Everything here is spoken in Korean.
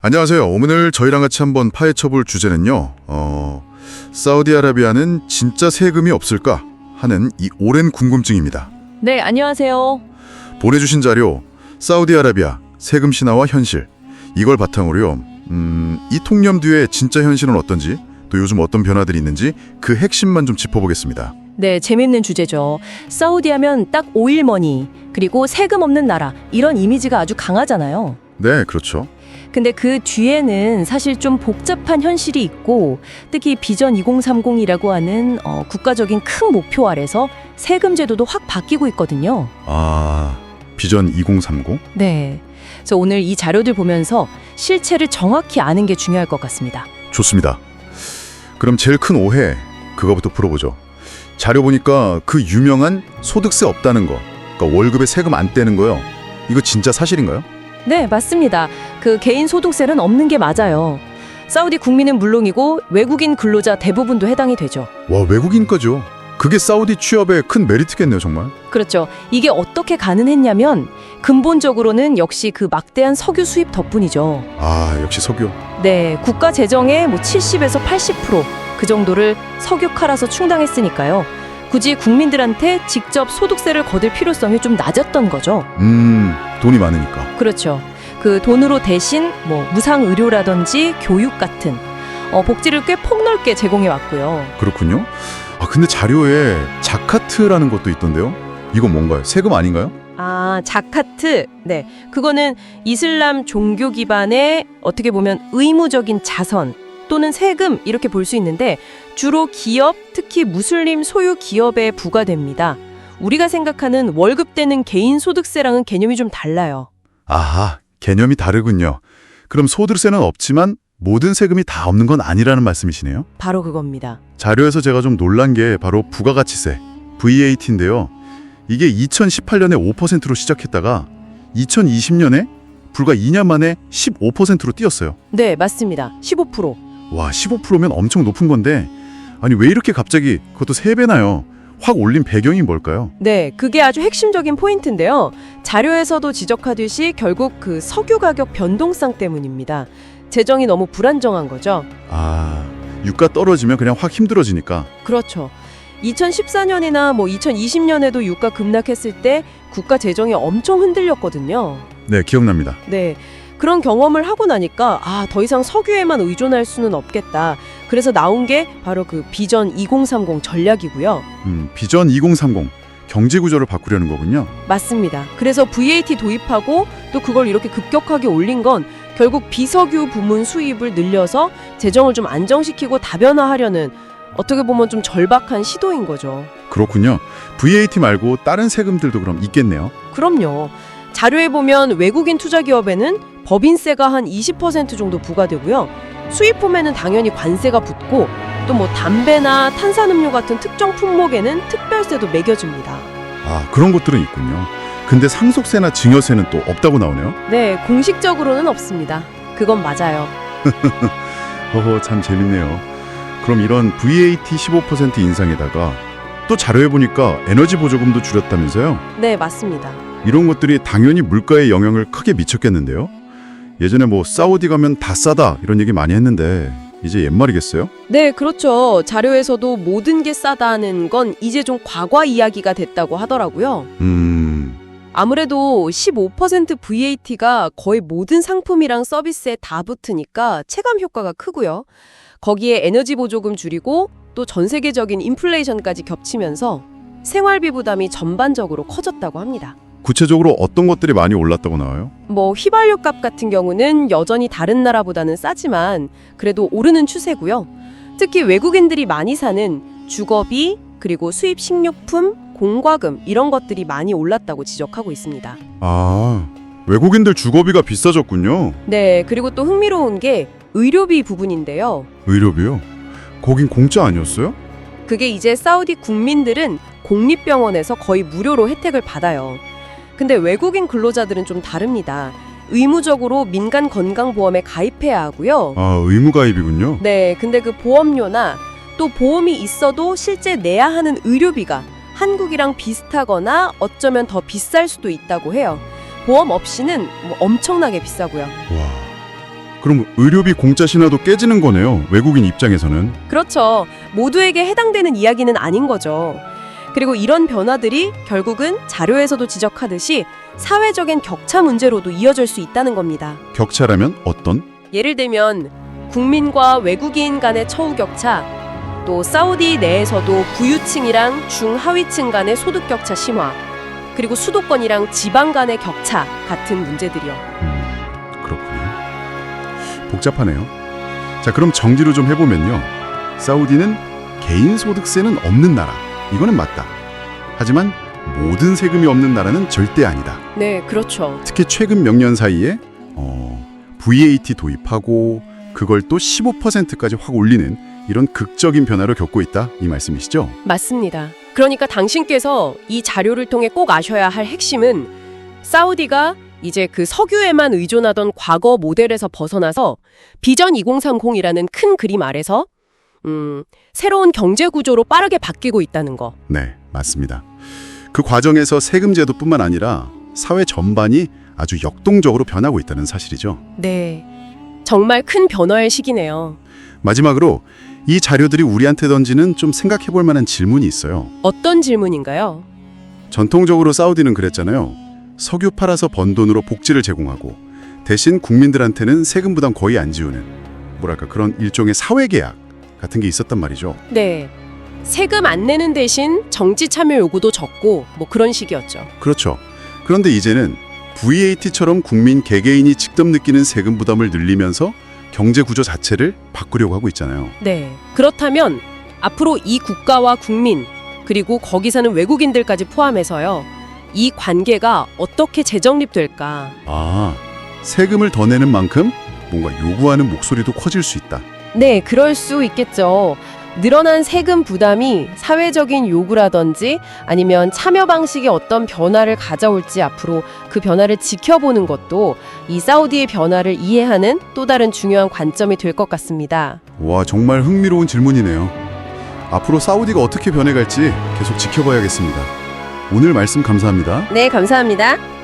안녕하세요. 오늘 저희랑 같이 한번 파헤쳐볼 주제는요. 사우디아라비아는 진짜 세금이 없을까 하는 이 오랜 궁금증입니다. 네, 안녕하세요. 보내주신 자료, 사우디아라비아 세금 신화와 현실, 이걸 바탕으로요. 이 통념 뒤에 진짜 현실은 어떤지, 또 요즘 어떤 변화들이 있는지 그 핵심만 좀 짚어보겠습니다. 네, 재밌는 주제죠. 사우디 하면 딱 오일머니, 그리고 세금 없는 나라, 이런 이미지가 아주 강하잖아요. 네, 그렇죠. 근데 그 뒤에는 사실 좀 복잡한 현실이 있고, 특히 비전 2030이라고 하는 국가적인 큰 목표 아래서 세금 제도도 확 바뀌고 있거든요. 비전 2030? 네. 그래서 오늘 이 자료들 보면서 실체를 정확히 아는 게 중요할 것 같습니다. 좋습니다. 그럼 제일 큰 오해, 그거부터 풀어보죠. 자료 보니까 그 유명한 소득세 없다는 거, 그러니까 월급에 세금 안 떼는 거요. 이거 진짜 사실인가요? 네, 맞습니다. 그 개인 소득세는 없는 게 맞아요. 사우디 국민은 물론이고 외국인 근로자 대부분도 해당이 되죠. 와, 외국인까지요? 그게 사우디 취업의 큰 메리트겠네요, 정말. 그렇죠. 이게 어떻게 가능했냐면 근본적으로는 역시 그 막대한 석유 수입 덕분이죠. 역시 석유. 네, 국가 재정의 70에서 80% 그 정도를 석유카라서 충당했으니까요. 굳이 국민들한테 직접 소득세를 거둘 필요성이 좀 낮았던 거죠. 돈이 많으니까. 그렇죠. 그 돈으로 대신 무상 의료라든지 교육 같은 복지를 꽤 폭넓게 제공해 왔고요. 그렇군요. 근데 자료에 자카트라는 것도 있던데요. 이건 뭔가요? 세금 아닌가요? 자카트. 네. 그거는 이슬람 종교 기반의 어떻게 보면 의무적인 자선 또는 세금 이렇게 볼 수 있는데 주로 기업, 특히 무슬림 소유 기업에 부과됩니다. 우리가 생각하는 월급 떼는 개인 소득세랑은 개념이 좀 달라요. 개념이 다르군요. 그럼 소득세는 없지만 모든 세금이 다 없는 건 아니라는 말씀이시네요? 바로 그겁니다. 자료에서 제가 좀 놀란 게 바로 부가가치세, VAT인데요. 이게 2018년에 5%로 시작했다가 2020년에 불과 2년 만에 15%로 뛰었어요. 네, 맞습니다. 15%. 와, 15%면 엄청 높은 건데 아니 왜 이렇게 갑자기 그것도 3배나요? 확 올린 배경이 뭘까요? 네, 그게 아주 핵심적인 포인트인데요. 자료에서도 지적하듯이 결국 그 석유 가격 변동성 때문입니다. 재정이 너무 불안정한 거죠. 유가 떨어지면 그냥 확 힘들어지니까. 그렇죠. 2014년이나 2020년에도 유가 급락했을 때 국가 재정이 엄청 흔들렸거든요. 네, 기억납니다. 네. 그런 경험을 하고 나니까 더 이상 석유에만 의존할 수는 없겠다. 그래서 나온 게 바로 그 비전 2030 전략이고요. 비전 2030, 경제 구조를 바꾸려는 거군요. 맞습니다. 그래서 VAT 도입하고 또 그걸 이렇게 급격하게 올린 건 결국 비석유 부문 수입을 늘려서 재정을 좀 안정시키고 다변화하려는 어떻게 보면 좀 절박한 시도인 거죠. 그렇군요. VAT 말고 다른 세금들도 그럼 있겠네요. 그럼요. 자료에 보면 외국인 투자기업에는 법인세가 한 20% 정도 부과되고요. 수입품에는 당연히 관세가 붙고 또 담배나 탄산음료 같은 특정 품목에는 특별세도 매겨집니다. 그런 것들은 있군요. 근데 상속세나 증여세는 또 없다고 나오네요. 네, 공식적으로는 없습니다. 그건 맞아요. 참 재밌네요. 그럼 이런 VAT 15% 인상에다가 또 자료에 보니까 에너지 보조금도 줄였다면서요? 네, 맞습니다. 이런 것들이 당연히 물가에 영향을 크게 미쳤겠는데요. 예전에 사우디 가면 다 싸다 이런 얘기 많이 했는데 이제 옛말이겠어요? 네, 그렇죠. 자료에서도 모든 게 싸다는 건 이제 좀 과거 이야기가 됐다고 하더라고요. 아무래도 15% VAT가 거의 모든 상품이랑 서비스에 다 붙으니까 체감 효과가 크고요. 거기에 에너지 보조금 줄이고 또 전 세계적인 인플레이션까지 겹치면서 생활비 부담이 전반적으로 커졌다고 합니다. 구체적으로 어떤 것들이 많이 올랐다고 나와요? 휘발유 값 같은 경우는 여전히 다른 나라보다는 싸지만 그래도 오르는 추세고요. 특히 외국인들이 많이 사는 주거비, 그리고 수입 식료품, 공과금 이런 것들이 많이 올랐다고 지적하고 있습니다. 외국인들 주거비가 비싸졌군요. 네, 그리고 또 흥미로운 게 의료비 부분인데요. 의료비요? 거긴 공짜 아니었어요? 그게 이제 사우디 국민들은 공립병원에서 거의 무료로 혜택을 받아요. 근데 외국인 근로자들은 좀 다릅니다. 의무적으로 민간 건강보험에 가입해야 하고요. 의무 가입이군요. 네, 근데 그 보험료나 또 보험이 있어도 실제 내야 하는 의료비가 한국이랑 비슷하거나 어쩌면 더 비쌀 수도 있다고 해요. 보험 없이는 엄청나게 비싸고요. 그럼 의료비 공짜 신화도 깨지는 거네요. 외국인 입장에서는. 그렇죠. 모두에게 해당되는 이야기는 아닌 거죠. 그리고 이런 변화들이 결국은 자료에서도 지적하듯이 사회적인 격차 문제로도 이어질 수 있다는 겁니다. 격차라면 어떤? 예를 들면 국민과 외국인 간의 처우 격차, 또 사우디 내에서도 부유층이랑 중하위층 간의 소득 격차 심화, 그리고 수도권이랑 지방 간의 격차 같은 문제들이요. 그렇군요. 복잡하네요. 자, 그럼 정리를 좀 해보면요. 사우디는 개인 소득세는 없는 나라. 이거는 맞다. 하지만 모든 세금이 없는 나라는 절대 아니다. 네, 그렇죠. 특히 최근 몇 년 사이에 VAT 도입하고 그걸 또 15%까지 확 올리는 이런 극적인 변화를 겪고 있다. 이 말씀이시죠? 맞습니다. 그러니까 당신께서 이 자료를 통해 꼭 아셔야 할 핵심은 사우디가 이제 그 석유에만 의존하던 과거 모델에서 벗어나서 비전 2030이라는 큰 그림 아래서 새로운 경제 구조로 빠르게 바뀌고 있다는 거. 네, 맞습니다. 그 과정에서 세금 제도뿐만 아니라 사회 전반이 아주 역동적으로 변하고 있다는 사실이죠. 네, 정말 큰 변화의 시기네요. 마지막으로 이 자료들이 우리한테 던지는 좀 생각해 볼 만한 질문이 있어요. 어떤 질문인가요? 전통적으로 사우디는 그랬잖아요. 석유 팔아서 번 돈으로 복지를 제공하고 대신 국민들한테는 세금 부담 거의 안 지우는 뭐랄까 그런 일종의 사회계약 같은 게 있었단 말이죠. 네, 세금 안 내는 대신 정치 참여 요구도 적고 뭐 그런 식이었죠. 그렇죠. 그런데 이제는 VAT처럼 국민 개개인이 직접 느끼는 세금 부담을 늘리면서 경제 구조 자체를 바꾸려고 하고 있잖아요. 네, 그렇다면 앞으로 이 국가와 국민 그리고 거기 사는 외국인들까지 포함해서요. 이 관계가 어떻게 재정립될까? 아, 세금을 더 내는 만큼 뭔가 요구하는 목소리도 커질 수 있다. 네, 그럴 수 있겠죠. 늘어난 세금 부담이 사회적인 요구라든지 아니면 참여 방식에 어떤 변화를 가져올지 앞으로 그 변화를 지켜보는 것도 이 사우디의 변화를 이해하는 또 다른 중요한 관점이 될 것 같습니다. 와, 정말 흥미로운 질문이네요. 앞으로 사우디가 어떻게 변해갈지 계속 지켜봐야겠습니다. 오늘 말씀 감사합니다. 네, 감사합니다.